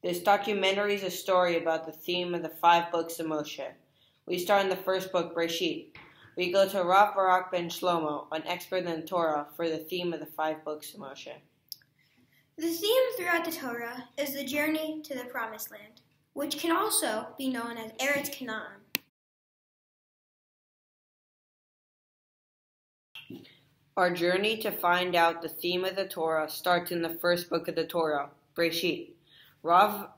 This documentary is a story about the theme of the 5 books of Moshe. We start in the first book, Breshit. We go to Rav Barak ben Shlomo, an expert in the Torah, for the theme of the 5 books of Moshe. The theme throughout the Torah is the journey to the Promised Land, which can also be known as Eretz Canaan. Our journey to find out the theme of the Torah starts in the first book of the Torah, Breshit. Rav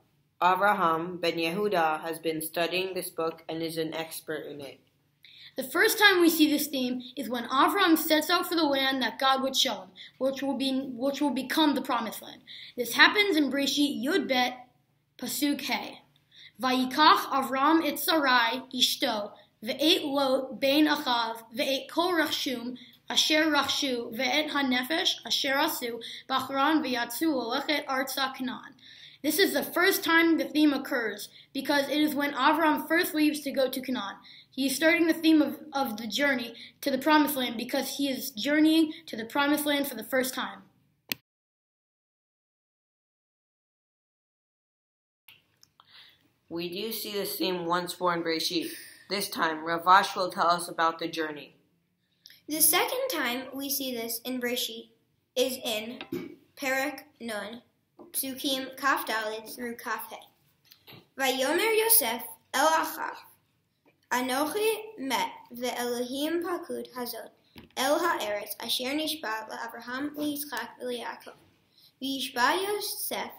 Avraham ben Yehuda has been studying this book and is an expert in it. The first time we see this theme is when Avraham sets out for the land that God would show him, which will become the Promised Land. This happens in Breshit Yud Bet, Pasuk He. Vayikach Avram et Sarai ishto, ve'et Lot bein achav, ve'et kol rachshum, asher rachshu, ve'et hanefesh, asher asu, bachran ve'yatzu olechet arza Canaan. This is the first time the theme occurs, because it is when Avram first leaves to go to Canaan. He is starting the theme of the journey to the Promised Land because he is journeying to the Promised Land for the first time. We do see this theme once more in Breshit. This time, Ravash will tell us about the journey. The second time we see this in Breshit is in Perek Nun, Psukim Kaf Daled through Kaf He. Vayomer Yosef el Achav, Anochi met ve'Elohim pakud hazot el ha'eretz asher nishba la'Avraham li'Yitzchak v'li'Yaakov. V'yishba Yosef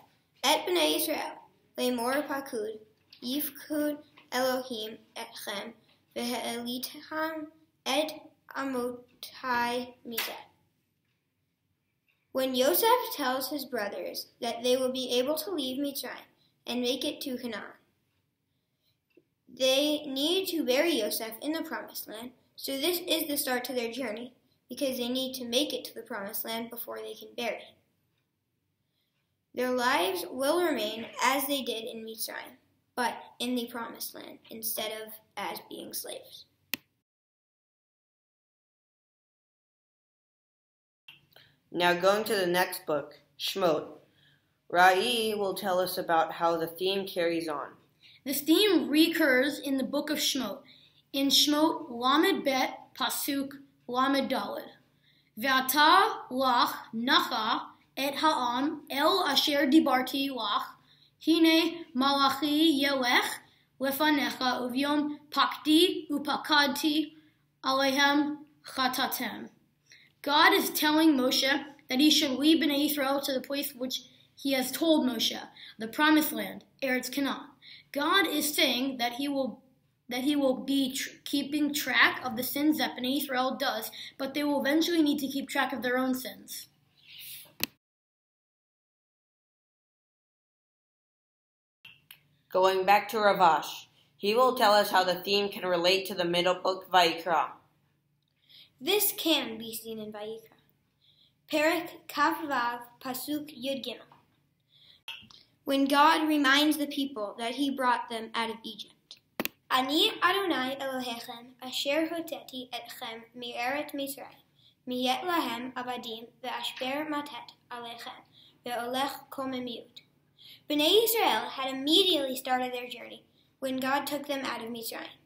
et b'nei Yisrael le'mor pakud yifkud Elohim etchem ve'elitchem et amotai mizeh. When Yosef tells his brothers that they will be able to leave Mitzrayim and make it to Canaan, they need to bury Yosef in the Promised Land, so this is the start to their journey, because they need to make it to the Promised Land before they can bury him. Their lives will remain as they did in Mitzrayim, but in the Promised Land, instead of as being slaves. Now going to the next book, Shmot. Rai will tell us about how the theme carries on. This theme recurs in the book of Shmot. In Shmot, Lamed Bet, Pasuk, Lamed Daled. Ve'ata lach nacha et ha'am el asher dibarti lach, hine malachi yelech lefanecha uvyom pakdi upakadti alehem chatatem. God is telling Moshe that he should lead Bnei Israel to the place which he has told Moshe, the Promised Land, Eretz Canaan. God is saying that he will be keeping track of the sins that Bnei Israel does, but they will eventually need to keep track of their own sins. Going back to Ravash, he will tell us how the theme can relate to the middle book, Vayikra. This can be seen in Vayikra. Perek Kaf Vav Pasuk Yud Gimel. When God reminds the people that he brought them out of Egypt. Ani Adonai Elohechem asher hoteti etchem mi'eret Mitzrayim miyet lahem avadim ve'ashper matet alechem ve'olech komemiut. Bnei Israel had immediately started their journey when God took them out of Mitzrayim.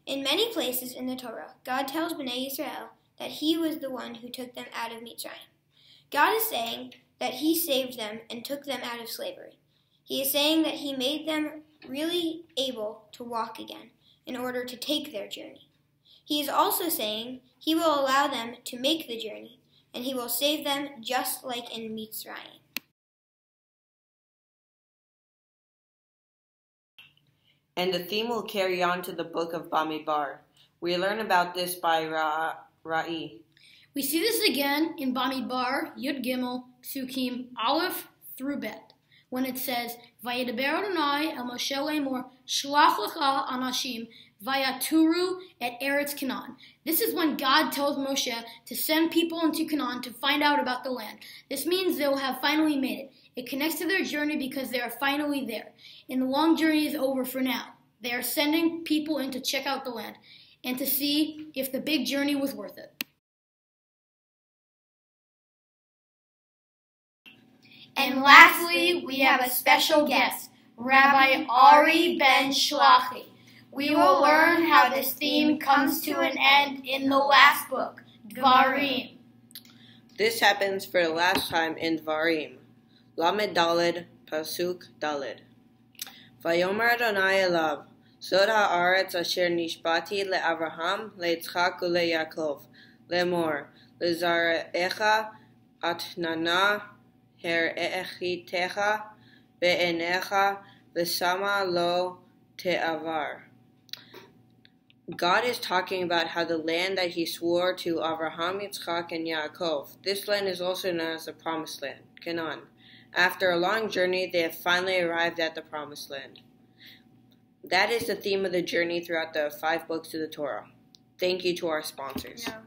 In many places in the Torah, God tells Bnei Israel that he was the one who took them out of Mitzrayim. God is saying that he saved them and took them out of slavery. He is saying that he made them really able to walk again in order to take their journey. He is also saying he will allow them to make the journey, and he will save them just like in Mitzrayim. And the theme will carry on to the book of Bamidbar. We learn about this by Rai. We see this again in Bamidbar, Yud Gimel, Psukim, Aleph through Bet, when it says, Vayedaber Adonai el Moshe lemor, shlach lecha anashim, vayaturu et Eretz Canaan. This is when God tells Moshe to send people into Canaan to find out about the land. This means they will have finally made it. It connects to their journey because they are finally there. And the long journey is over for now. They are sending people in to check out the land and to see if the big journey was worth it. And lastly, we have a special guest, Rabbi Ari ben Shlachi. We will learn how this theme comes to an end in the last book, Dvarim. This happens for the last time in Dvarim. Lamed Daled, Pasuk Daled. Vayomer Adonai elav, Zod haaretz asher nishbati leAvraham, leYitzchak uleYaakov, lemor, lezarecha atnana herechitecha be'enecha v'sama lo te'avar. God is talking about how the land that he swore to Avraham, Yitzchak, and Yaakov. This land is also known as the Promised Land, Canaan. After a long journey, they have finally arrived at the Promised Land. That is the theme of the journey throughout the 5 books of the Torah. Thank you to our sponsors. Yeah.